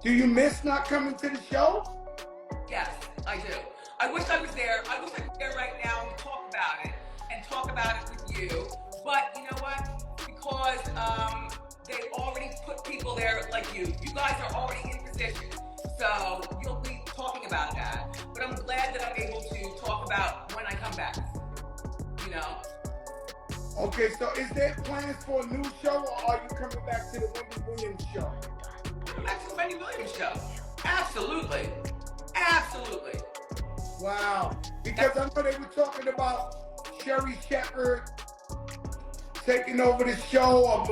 Do you miss not coming to the show? Yes, I do. I wish I was there. I wish I was there right now and talk about it with you. But you know what? Because they already put people there like you. You guys are already in position, so you'll be talking about that. But I'm glad that I'm able to talk about when I come back. You know. Okay, so is there plans for a new show, or are you coming back to the Wendy Williams show? Back to the Wendy Williams show. Absolutely. Absolutely. Wow. Because I know they were talking about Sherri Shepherd taking over the show,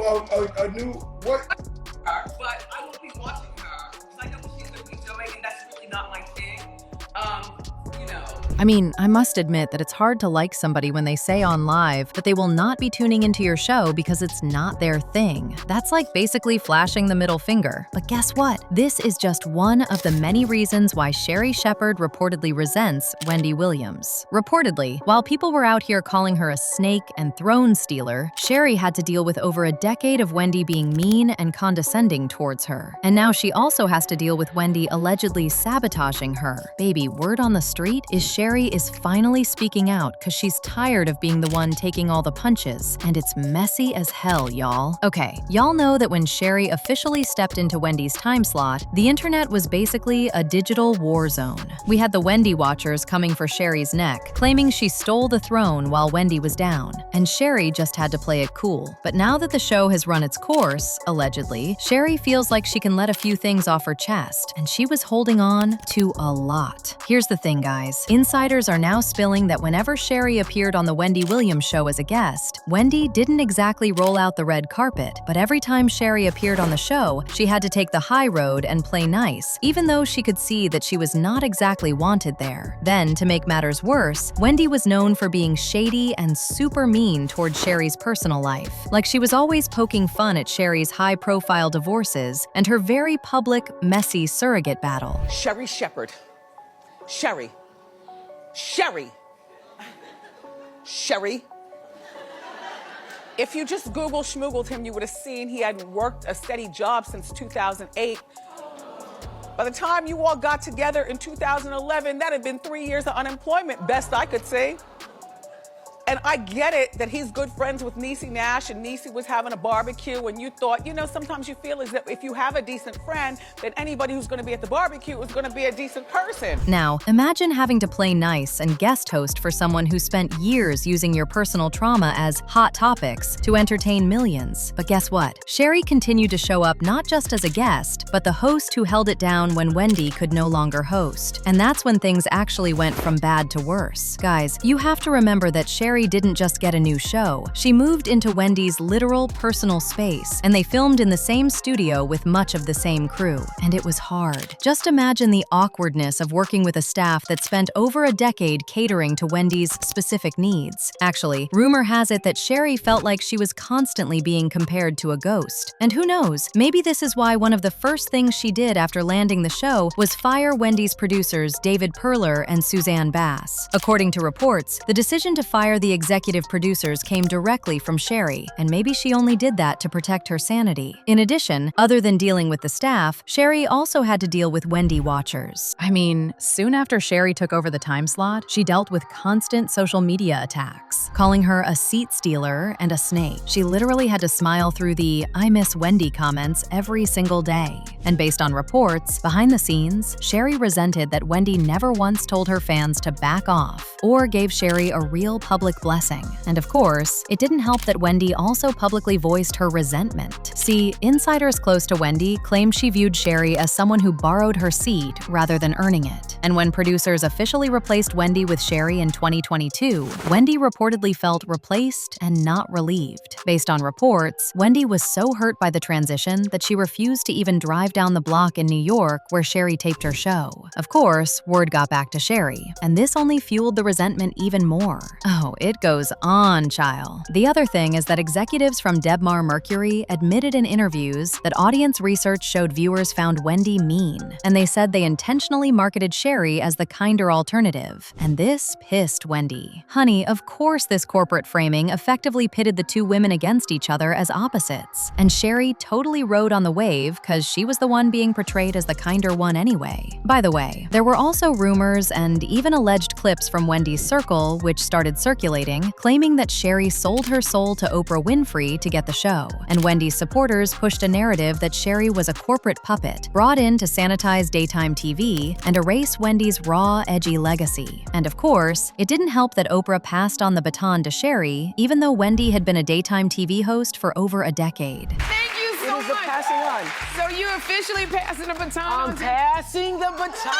a new what? But I won't be watching her because I know what she's going to be doing, and that's really not my thing. You know. I mean, I must admit that it's hard to like somebody when they say on live that they will not be tuning into your show because it's not their thing. That's like basically flashing the middle finger. But guess what? This is just one of the many reasons why Sherri Shepherd reportedly resents Wendy Williams. Reportedly, while people were out here calling her a snake and throne stealer, Sherri had to deal with over a decade of Wendy being mean and condescending towards her. And now she also has to deal with Wendy allegedly sabotaging her. Baby, word on the street is Sherri is finally speaking out because she's tired of being the one taking all the punches, and it's messy as hell, y'all. Okay, y'all know that when Sherri officially stepped into Wendy's time slot, the internet was basically a digital war zone. We had the Wendy watchers coming for Sherri's neck, claiming she stole the throne while Wendy was down, and Sherri just had to play it cool. But now that the show has run its course, allegedly, Sherri feels like she can let a few things off her chest, and she was holding on to a lot. Here's the thing, guys. Insiders are now spilling that whenever Sherri appeared on the Wendy Williams show as a guest, Wendy didn't exactly roll out the red carpet, but every time Sherri appeared on the show, she had to take the high road and play nice, even though she could see that she was not exactly wanted there. Then, to make matters worse, Wendy was known for being shady and super mean toward Sherri's personal life. Like she was always poking fun at Sherri's high-profile divorces and her very public, messy surrogate battle. Sherri Shepherd. Sherri. Sherri. Sherri. If you just Google schmoogled him, you would have seen he had worked a steady job since 2008. By the time you all got together in 2011, that had been 3 years of unemployment, best I could say. And I get it that he's good friends with Niecy Nash, and Niecy was having a barbecue, and you thought, you know, sometimes you feel as if you have a decent friend, that anybody who's gonna be at the barbecue is gonna be a decent person. Now, imagine having to play nice and guest host for someone who spent years using your personal trauma as hot topics to entertain millions. But guess what? Sherri continued to show up not just as a guest, but the host who held it down when Wendy could no longer host. And that's when things actually went from bad to worse. Guys, you have to remember that Sherri didn't just get a new show. She moved into Wendy's literal personal space, and they filmed in the same studio with much of the same crew. And it was hard. Just imagine the awkwardness of working with a staff that spent over a decade catering to Wendy's specific needs. Actually, rumor has it that Sherri felt like she was constantly being compared to a ghost. And who knows, maybe this is why one of the first things she did after landing the show was fire Wendy's producers David Perler and Suzanne Bass. According to reports, the decision to fire the executive producers came directly from Sherri, and maybe she only did that to protect her sanity. In addition, other than dealing with the staff, Sherri also had to deal with Wendy watchers. I mean, soon after Sherri took over the time slot, she dealt with constant social media attacks, calling her a seat stealer and a snake. She literally had to smile through the "I miss Wendy" comments every single day. And based on reports, behind the scenes, Sherri resented that Wendy never once told her fans to back off or gave Sherri a real public blessing. And of course, it didn't help that Wendy also publicly voiced her resentment. See, insiders close to Wendy claimed she viewed Sherri as someone who borrowed her seat rather than earning it. And when producers officially replaced Wendy with Sherri in 2022, Wendy reportedly felt replaced and not relieved. Based on reports, Wendy was so hurt by the transition that she refused to even drive down the block in New York where Sherri taped her show. Of course, word got back to Sherri, and this only fueled the resentment even more. Oh, it goes on, child. The other thing is that executives from Debmar Mercury admitted in interviews that audience research showed viewers found Wendy mean, and they said they intentionally marketed Sherri as the kinder alternative. And this pissed Wendy. Honey, of course this corporate framing effectively pitted the two women against each other as opposites. And Sherri totally rode on the wave because she was the one being portrayed as the kinder one anyway. By the way, there were also rumors and even alleged clips from Wendy's circle which started circulating, claiming that Sherri sold her soul to Oprah Winfrey to get the show. And Wendy's supporters pushed a narrative that Sherri was a corporate puppet, brought in to sanitize daytime TV and erase Wendy's raw, edgy legacy. And of course, it didn't help that Oprah passed on the baton to Sherri, even though Wendy had been a daytime TV host for over a decade. Thank you so much. It is a passing on. So you're officially passing the baton I'm on to... passing the baton.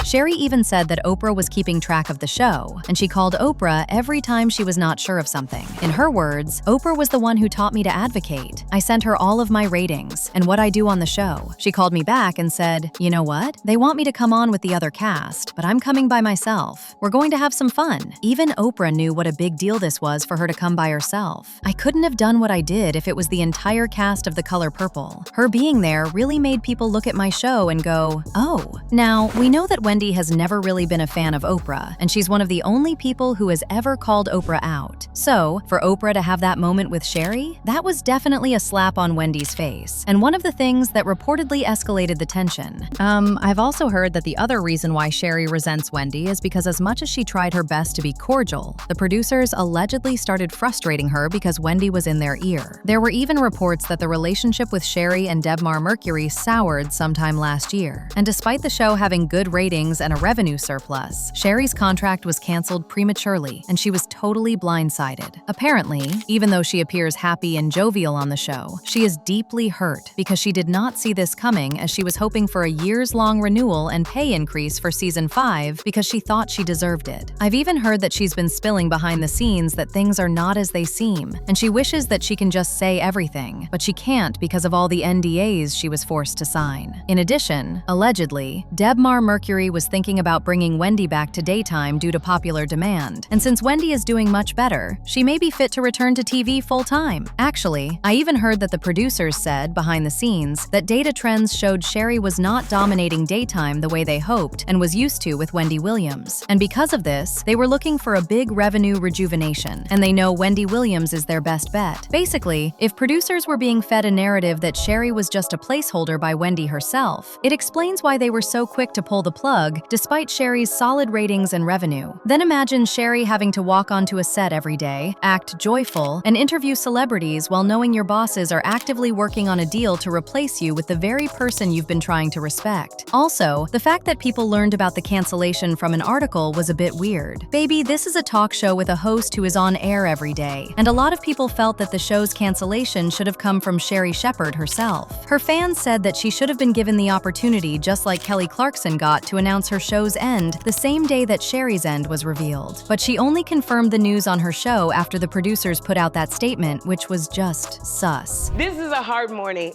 Sherri even said that Oprah was keeping track of the show, and she called Oprah every time she was not sure of something. In her words, Oprah was the one who taught me to advocate. I sent her all of my ratings and what I do on the show. She called me back and said, you know what? They want me to come on with the other cast, but I'm coming by myself. We're going to have some fun. Even Oprah knew what a big deal this was for her to come by herself. I couldn't have done what I did if it was the entire cast of The Color Purple. Her being there really made people look at my show and go, oh. Now, we know that Wendy has never really been a fan of Oprah, and she's one of the only people who has ever called Oprah out. So, for Oprah to have that moment with Sherri, that was definitely a slap on Wendy's face, and one of the things that reportedly escalated the tension. I've also heard that the other reason why Sherri resents Wendy is because as much as she tried her best to be cordial, the producers allegedly started frustrating her because Wendy was in their ear. There were even reports that the relationship with Sherri and Debmar Mercury soured sometime last year. And despite the show having good ratings and a revenue surplus, Sherri's contract was canceled prematurely, and she was totally blindsided. Apparently, even though she appears happy and jovial on the show, she is deeply hurt because she did not see this coming, as she was hoping for a years-long renewal and pay increase for season 5 because she thought she deserved it. I've even heard that she's been spilling behind the scenes that things are not as they seem, and she wishes that she can just say everything, but she can't because of all the NDAs she was forced to sign. In addition, allegedly, Debmar Mercury was thinking about bringing Wendy back to daytime due to popular demand. And since Wendy is doing much better, she may be fit to return to TV full-time. Actually, I even heard that the producers said, behind the scenes, that data trends showed Sherri was not dominating daytime the way they hoped and was used to with Wendy Williams. And because of this, they were looking for a big revenue rejuvenation, and they know Wendy Williams is their best bet. Basically, if producers were being fed a narrative that Sherri was just a placeholder by Wendy herself, it explains why they were so quick to pull the plug despite Sherri's solid ratings and revenue. Then imagine Sherri having to walk onto a set every day, act joyful, and interview celebrities while knowing your bosses are actively working on a deal to replace you with the very person you've been trying to respect. Also, the fact that people learned about the cancellation from an article was a bit weird. Baby, this is a talk show with a host who is on air every day, and a lot of people felt that the show's cancellation should have come from Sherri Shepherd herself. Her fans said that she should have been given the opportunity, just like Kelly Clarkson got, to announce her show's end the same day that Sherri's end was revealed. But she only confirmed the news on her show after the producers put out that statement, which was just sus. This is a hard morning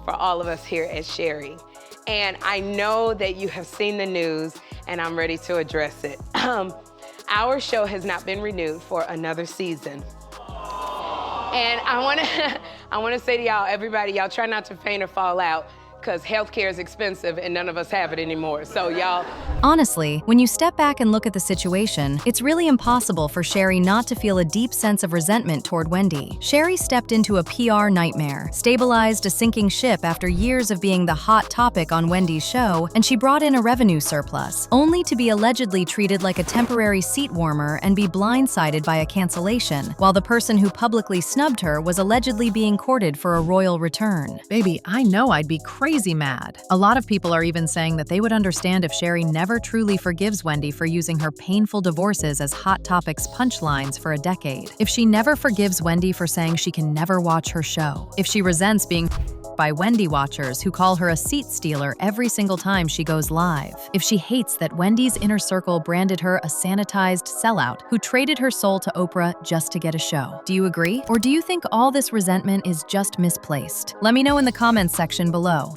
for all of us here at Sherri. And I know that you have seen the news, and I'm ready to address it. Our show has not been renewed for another season. And I wanna say to y'all, everybody, y'all try not to faint or fall out, because healthcare is expensive and none of us have it anymore. So y'all... Honestly, when you step back and look at the situation, it's really impossible for Sherri not to feel a deep sense of resentment toward Wendy. Sherri stepped into a PR nightmare, stabilized a sinking ship after years of being the hot topic on Wendy's show, and she brought in a revenue surplus, only to be allegedly treated like a temporary seat warmer and be blindsided by a cancellation, while the person who publicly snubbed her was allegedly being courted for a royal return. Baby, I know I'd be crazy mad. A lot of people are even saying that they would understand if Sherri never truly forgives Wendy for using her painful divorces as Hot Topics punchlines for a decade. If she never forgives Wendy for saying she can never watch her show. If she resents being by Wendy watchers who call her a seat stealer every single time she goes live. If she hates that Wendy's inner circle branded her a sanitized sellout who traded her soul to Oprah just to get a show. Do you agree? Or do you think all this resentment is just misplaced? Let me know in the comments section below.